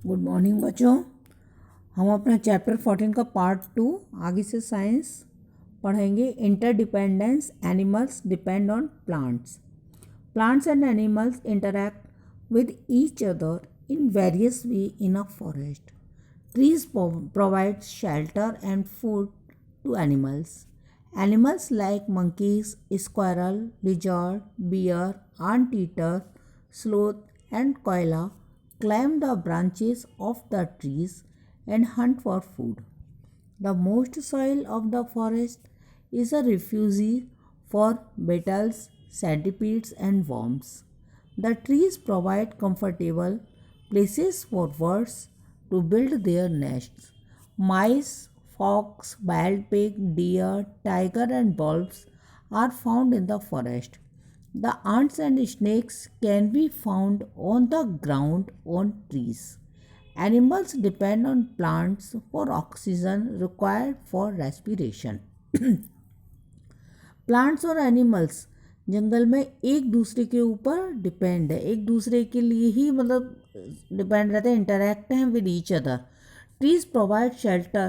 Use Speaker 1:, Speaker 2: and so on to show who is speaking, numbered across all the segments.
Speaker 1: Good morning बच्चों। हम अपना चैप्टर 14 का पार्ट 2 आगे से साइंस पढ़ेंगे। Interdependence, animals depend on plants. Plants and animals interact with each other in various ways in a forest. Trees provide shelter and food to animals. Animals like monkeys, squirrel, lizard, bear, anteater, sloth, and koala climb the branches of the trees and hunt for food. The moist soil of the forest is a refuge for beetles, centipedes, and worms. The trees provide comfortable places for birds to build their nests. Mice, fox, wild pig, deer, tiger, and wolves are found in the forest. The ants and snakes can be found on the ground on trees. Animals depend on plants for oxygen required for respiration. Plants और animals जंगल में एक दूसरे के ऊपर depend है, एक दूसरे के लिए ही डिपेंड रहते हैं, इंटरैक्ट हैं with each other. Trees provide shelter,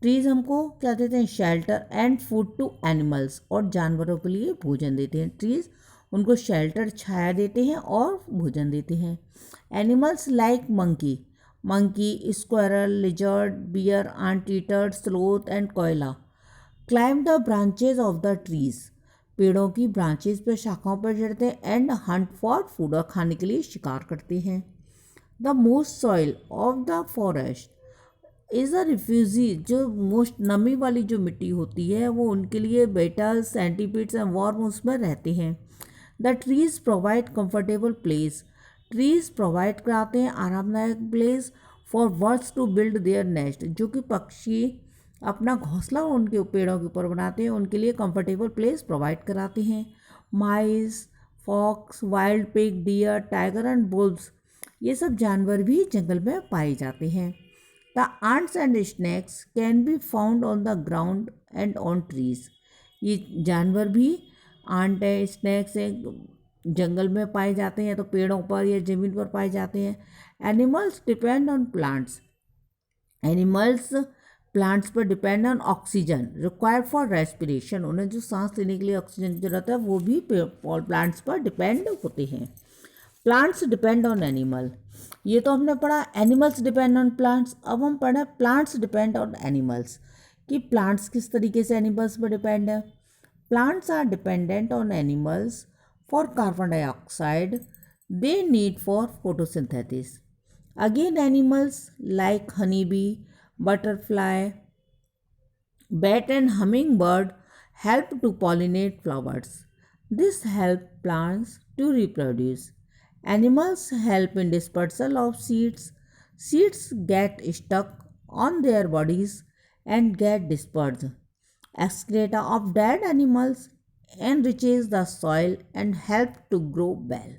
Speaker 1: trees हमको क्या देते हैं? Shelter and food to animals, और जानवरों के लिए भोजन देते हैं। ट्रीज उनको शेल्टर, छाया देते हैं और भोजन देते हैं। Animals like monkey, squirrel, lizard, bear, anteater, sloth and koala climb the branches of the trees, पेड़ों की ब्रांचेज पर, शाखाओं पर चढ़ते हैं। एंड हंट फॉर फूड, और खाने के लिए शिकार करते हैं। The most soil of the forest is a refugee, जो मोस्ट नमी वाली जो मिट्टी होती है वो उनके लिए बेटल्स, सेंटीपीड्स एंड वॉर्म उसमें रहते हैं। The trees provide comfortable place, trees provide कराते हैं आरामदायक place for birds to build their nest, जो कि पक्षी अपना घोंसला उनके पेड़ों के ऊपर बनाते हैं, उनके लिए कंफर्टेबल प्लेस प्रोवाइड कराते हैं। Mice, fox, wild pig, deer, tiger and bulls, ये सब जानवर भी जंगल में पाए जाते हैं। The ants and snakes can be found on the ground and on trees, ये जानवर भी, आंट है, स्नैक्स है, जंगल में पाए जाते हैं, तो पेड़ों पर या ज़मीन पर पाए जाते हैं। Animals depend on plants, animals plants पर depend on oxygen required for respiration, उन्हें जो सांस लेने के लिए ऑक्सीजन की जरूरत है वो भी प्लांट्स पर डिपेंड होते हैं। प्लांट्स डिपेंड ऑन एनिमल, ये तो हमने पढ़ा एनिमल्स डिपेंड ऑन प्लांट्स। अब हम पढ़े प्लांट्स डिपेंड ऑन एनिमल्स, कि प्लांट्स किस तरीके से एनिमल्स पर डिपेंड है। Plants are dependent on animals for carbon dioxide they need for photosynthesis. Again animals like honey bee, butterfly, bat and hummingbird help to pollinate flowers. This helps plants to reproduce. Animals help in dispersal of seeds. Seeds get stuck on their bodies and get dispersed. Excreta of dead animals enriches the soil and help to grow well.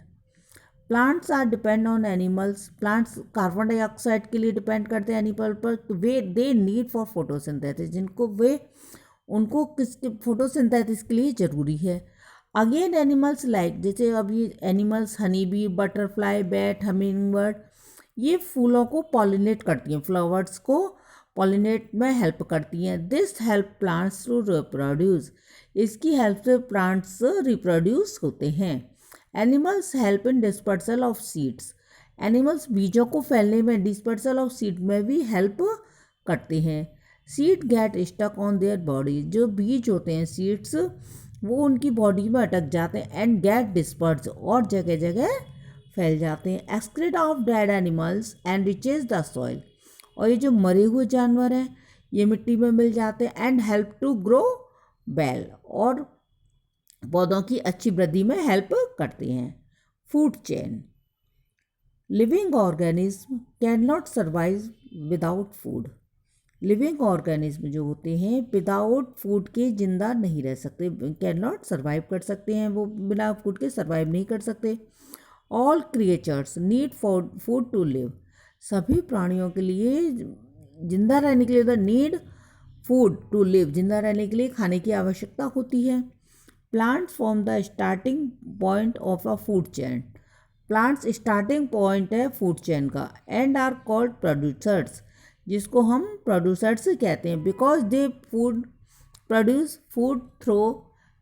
Speaker 1: Plants are depend on animals, plants carbon dioxide के लिए depend करते हैं animal पर, वे they need for photosynthesis, जिनको उनको किसके photosynthesis के लिए ज़रूरी है। अगेन एनिमल्स लाइक, जैसे अभी animals honey bee, butterfly, bat, humming bird, ये फूलों को पॉलिनेट करती हैं, फ्लावर्स को पॉलिनेट में हेल्प करती हैं। This help plants to reproduce, इसकी हेल्प से प्लांट्स रिप्रोड्यूस होते हैं। Animals help in dispersal of seeds, animals बीजों को फैलने में, डिस्पर्सल ऑफ सीड में भी हेल्प करते हैं। Seed get stuck on their body, जो बीज होते हैं सीड्स वो उनकी बॉडी में अटक जाते हैं। एंड गेट डिस्पर्स, और जगह जगह फैल जाते हैं। Excreta of dead animals enriches the soil, और ये जो मरे हुए जानवर हैं ये मिट्टी में मिल जाते हैं। And help to grow well, और पौधों की अच्छी वृद्धि में हेल्प करते हैं। Food chain, living organism can not survive without food, living organism जो होते हैं विदाउट फूड के जिंदा नहीं रह सकते, कैन नॉट सर्वाइव कर सकते हैं, वो बिना फूड के सर्वाइव नहीं कर सकते। All creatures need food to live, सभी प्राणियों के लिए जिंदा रहने के लिए the need food to live, जिंदा रहने के लिए खाने की आवश्यकता होती है। Plants form the starting point of a food chain. Plants starting point है फूड चेन का एंड आर कॉल्ड प्रोड्यूसर्स, जिसको हम प्रोड्यूसर्स कहते हैं because they food produce food through,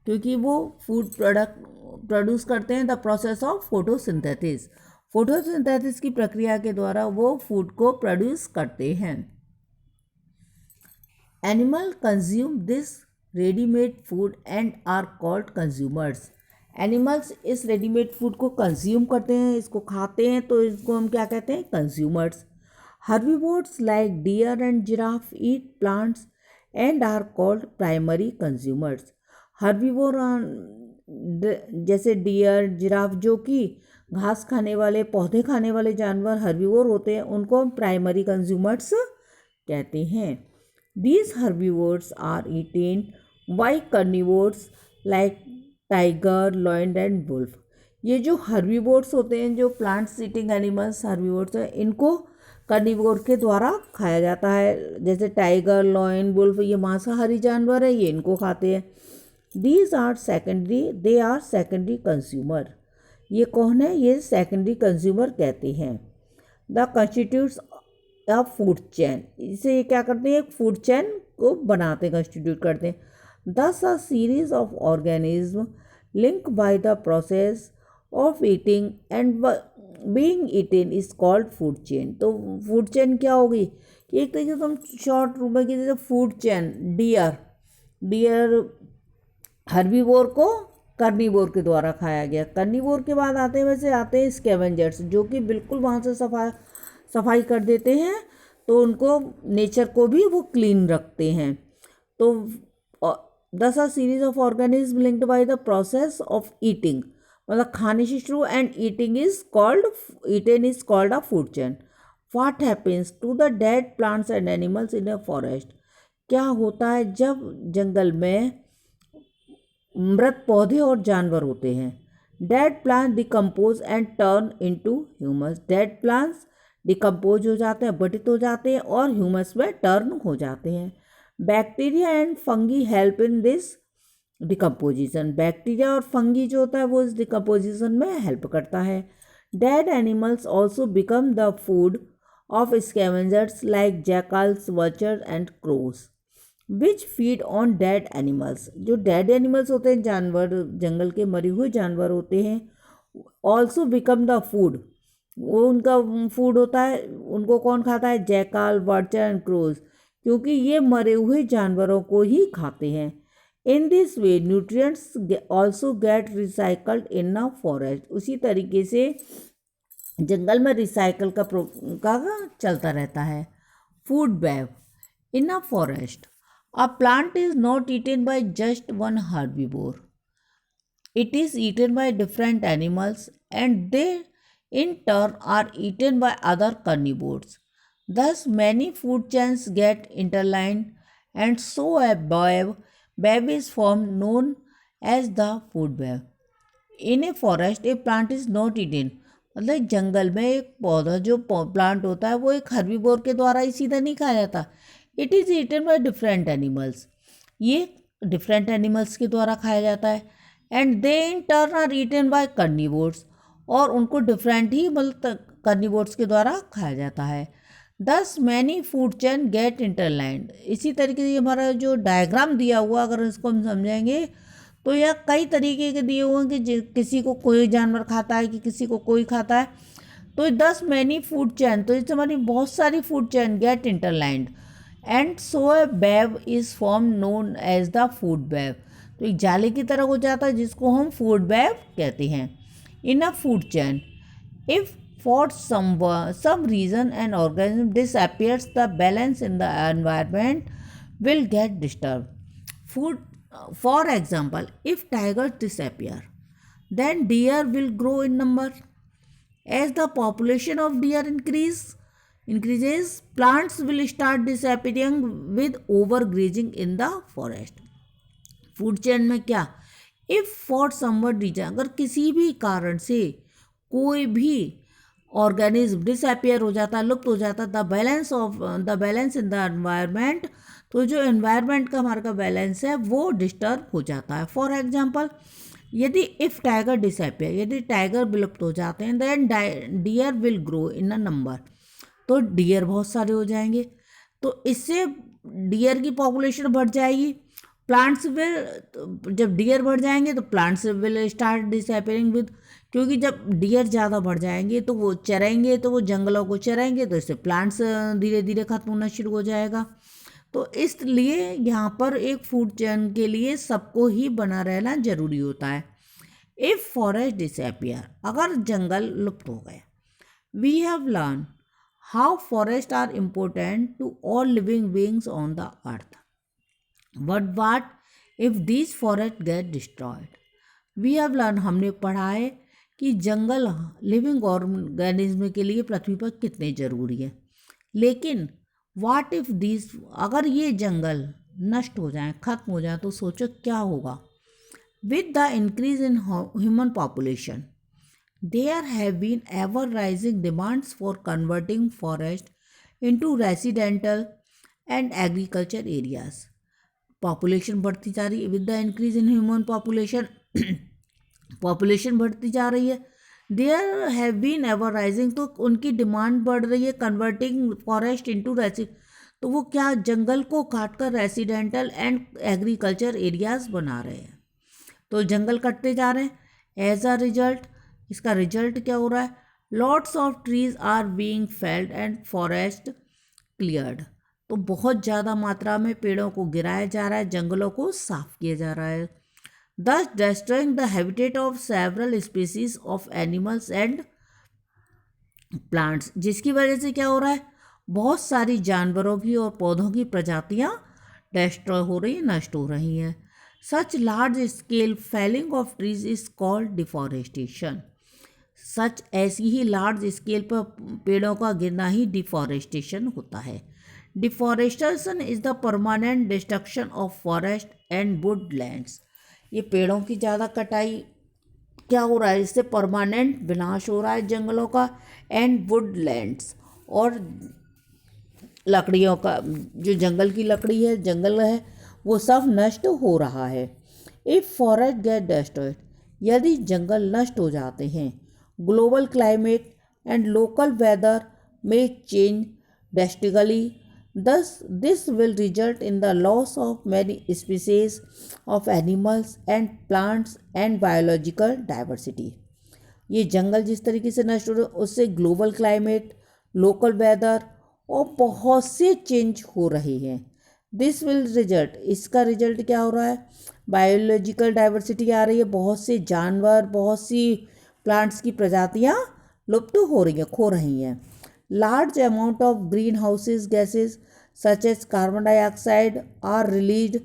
Speaker 1: क्योंकि वो फूड प्रोडक्ट प्रोड्यूस करते हैं the process of photosynthesis, photosynthesis की प्रक्रिया के द्वारा वो फूड को प्रोड्यूस करते हैं। Animal consume this readymade food and are called consumers, animals इस रेडीमेड फूड को कंज्यूम करते हैं, इसको खाते हैं, तो इसको हम क्या कहते हैं, consumers. Herbivores like deer and giraffe eat plants and are called primary consumers, herbivore जैसे डियर जिराफ जो कि घास खाने वाले पौधे खाने वाले जानवर हर्बीवोर होते हैं, उनको हम प्राइमरी कंज्यूमर्स कहते हैं। These herbivores are eaten by carnivores like tiger lion and wolf, ये जो हर्बीवोर्स होते हैं, जो प्लांट्स ईटिंग एनिमल्स हर्बीवोर्स हैं, इनको कार्निवोर के द्वारा खाया जाता है, जैसे टाइगर लॉयन वुल्फ ये मांसाहारी जानवर है, ये इनको खाते हैं। दे आर सेकेंडरी कंज्यूमर, ये कौन है, ये सेकेंडरी कंज्यूमर कहते हैं। The constitutes of food chain, इसे क्या करते हैं, एक फूड चेन को बनाते कंस्टिट्यूट करते हैं। दस a series of organism link by the process of eating and being eaten is called food chain, तो फूड चेन क्या होगी कि एक तरीके से हम शॉर्ट रूप में कि जैसे फूड चेन डियर हर्बीवोर को कार्निवोर के द्वारा खाया गया, कार्निवोर के बाद आते हैं स्कैवेंजर्स, जो कि बिल्कुल वहाँ से सफाई कर देते हैं, तो उनको नेचर को भी वो क्लीन रखते हैं। तो thus are series of organism linked by the process of eating, मतलब खाने से शुरू, and eating is called a food chain. What happens to the dead plants and animals in a forest, क्या होता है जब जंगल में मृत पौधे और जानवर होते हैं। Dead plants decompose and turn into humus, dead plants decompose हो जाते हैं, अपघटित हो जाते हैं और ह्यूमस में टर्न हो जाते हैं। Bacteria and fungi help in this decomposition, bacteria और फंगी जो होता है वो इस डिकम्पोजिशन में हेल्प करता है। Dead animals also become the food of scavengers like jackals vultures and cross which feed on dead animals, जो डेड एनिमल्स होते हैं, जानवर जंगल के मरे हुए जानवर होते हैं, ऑल्सो बिकम द फूड, वो उनका फूड होता है, उनको कौन खाता है, जैकाल वर्चर एंड क्रोज, क्योंकि ये मरे हुए जानवरों को ही खाते हैं। In this way nutrients also get recycled in a forest, उसी तरीके से जंगल में रिसाइकल का चलता रहता है। Food web in a forest, a plant is not eaten by just one herbivore. It is eaten by different animals and they in turn are eaten by other carnivores. Thus many food chains get interlined and so a web is formed known as the food web. In a forest a plant is not eaten, मतलब जंगल में एक पौधा जो plant होता है वो एक herbivore के द्वारा ही सीधा नहीं खाया जाता, it is eaten by different animals, ये डिफरेंट एनिमल्स के द्वारा खाया जाता है। And they in turn are eaten by carnivores, और उनको डिफरेंट ही मतलब कार्निवोर्स के द्वारा खाया जाता है। दस मैनी फूड चेन गेट इंटरलाइंड, इसी तरीके से हमारा जो डायग्राम दिया हुआ अगर इसको हम समझेंगे तो यह कई तरीके के दिए हुए हैं कि किसी को कोई जानवर खाता है कि किसी को कोई खाता है, तो 10 मैनी फूड चेन, तो इससे हमारी बहुत सारी food chain get interlinked and so a web is form known as the food web, तो एक जाले की तरह हो जाता है जिसको हम फूड वेब कहते हैं। In a food chain if for some reason an organism disappears, the balance in the environment will get disturbed. For example, if tigers disappear, then deer will grow in number. As the population of deer increases, plants will start disappearing with overgrazing in the forest. Food chain में क्या, if for someone reason, अगर किसी भी कारण से कोई भी organism disappear हो जाता, लुप्त हो जाता, the balance in the environment, तो जो एनवायरनमेंट का हमारा का बैलेंस है वो डिस्टर्ब हो जाता है। फॉर एग्जांपल यदि इफ़ टाइगर डिसअपियर, यदि टाइगर विलुप्त हो जाते हैं, then deer will grow in a number, तो डियर बहुत सारे हो जाएंगे, तो इससे डियर की पॉपुलेशन बढ़ जाएगी। प्लांट्स विल, जब डियर बढ़ जाएंगे तो plants will start disappearing with, क्योंकि जब डियर ज़्यादा बढ़ जाएंगे तो वो चरेंगे, तो वो जंगलों को चरेंगे, तो इससे प्लांट्स धीरे धीरे खत्म होना शुरू हो जाएगा। तो इसलिए यहाँ पर एक फूड चेन के लिए सबको ही बना रहना जरूरी होता है। इफ़ फॉरेस्ट डिसअपियर, अगर जंगल लुप्त हो गए, we have learn how forest are important to all living beings on the earth, but what if this forest get destroyed. We have learn, हमने पढ़ा है कि जंगल लिविंग ऑर्गेनिज्म के लिए पृथ्वी पर कितने ज़रूरी है, लेकिन वाट इफ दिस, अगर ये जंगल नष्ट हो जाए, खत्म हो जाए, तो सोचो क्या होगा। With the increase in human population, there have been ever rising demands for converting forest into residential and agriculture areas. Population बढ़ती जा रही है, with the increase in human population, population बढ़ती जा रही है, there have been ever rising, तो उनकी डिमांड बढ़ रही है, कन्वर्टिंग फॉरेस्ट इनटू रेसिड, तो वो क्या जंगल को काटकर रेसिडेंटल एंड एग्रीकल्चर एरियाज बना रहे हैं, तो जंगल कटते जा रहे हैं। एज अ रिजल्ट, इसका रिजल्ट क्या हो रहा है, lots of trees are being felled and forest cleared, तो बहुत ज़्यादा मात्रा में पेड़ों को गिराया जा रहा है, जंगलों को साफ किया जा रहा है, thus destroying the habitat of several species of animals and plants, जिसकी वजह से क्या हो रहा है, बहुत सारी जानवरों की और पौधों की प्रजातियां डिस्ट्रॉय हो रही हैं, नष्ट हो रही हैं। Such large scale felling of trees is called deforestation, such ऐसी ही लार्ज स्केल पर पेड़ों का गिरना ही डिफॉरेस्टेशन होता है। Deforestation is the permanent destruction of forest and Woodlands, ये पेड़ों की ज़्यादा कटाई क्या हो रहा है, इससे परमानेंट विनाश हो रहा है जंगलों का, एंड वुडलैंड्स, और लकड़ियों का, जो जंगल की लकड़ी है, जंगल है, वो सब नष्ट हो रहा है। इफ़ फॉरेस्ट गेट डिस्ट्रॉयड, यदि जंगल नष्ट हो जाते हैं, global climate and local weather में change drastically, thus this will result in the loss of many species of animals and plants and biological diversity. ये जंगल जिस तरीके से नष्ट हो रहे हैं, उससे ग्लोबल क्लाइमेट, लोकल वेदर और बहुत से चेंज हो रहे हैं। दिस विल रिजल्ट, इसका रिजल्ट क्या हो रहा है, बायोलॉजिकल डाइवर्सिटी आ रही है, बहुत से जानवर, बहुत सी प्लांट्स की प्रजातियाँ लुप्त हो रही हैं, खो रही हैं। Large amount of green houses gases such as carbon dioxide are released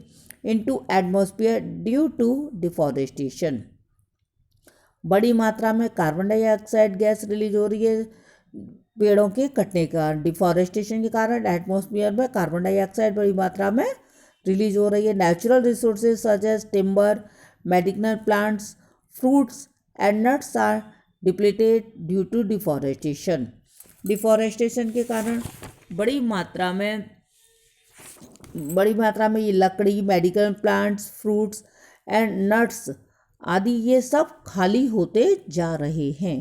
Speaker 1: into atmosphere due to deforestation. बड़ी मात्रा में कार्बन डाइऑक्साइड गैस रिलीज हो रही है पेड़ों के कटने का, डिफॉरेस्टेशन के कारण एटमॉस्फेयर में कार्बन डाइऑक्साइड बड़ी मात्रा में रिलीज हो रही है। Natural resources such as timber, medicinal plants, fruits and nuts are depleted due to deforestation. Deforestation के कारण बड़ी मात्रा में ये लकड़ी, medical plants, fruits and nuts आदि ये सब खाली होते जा रहे हैं।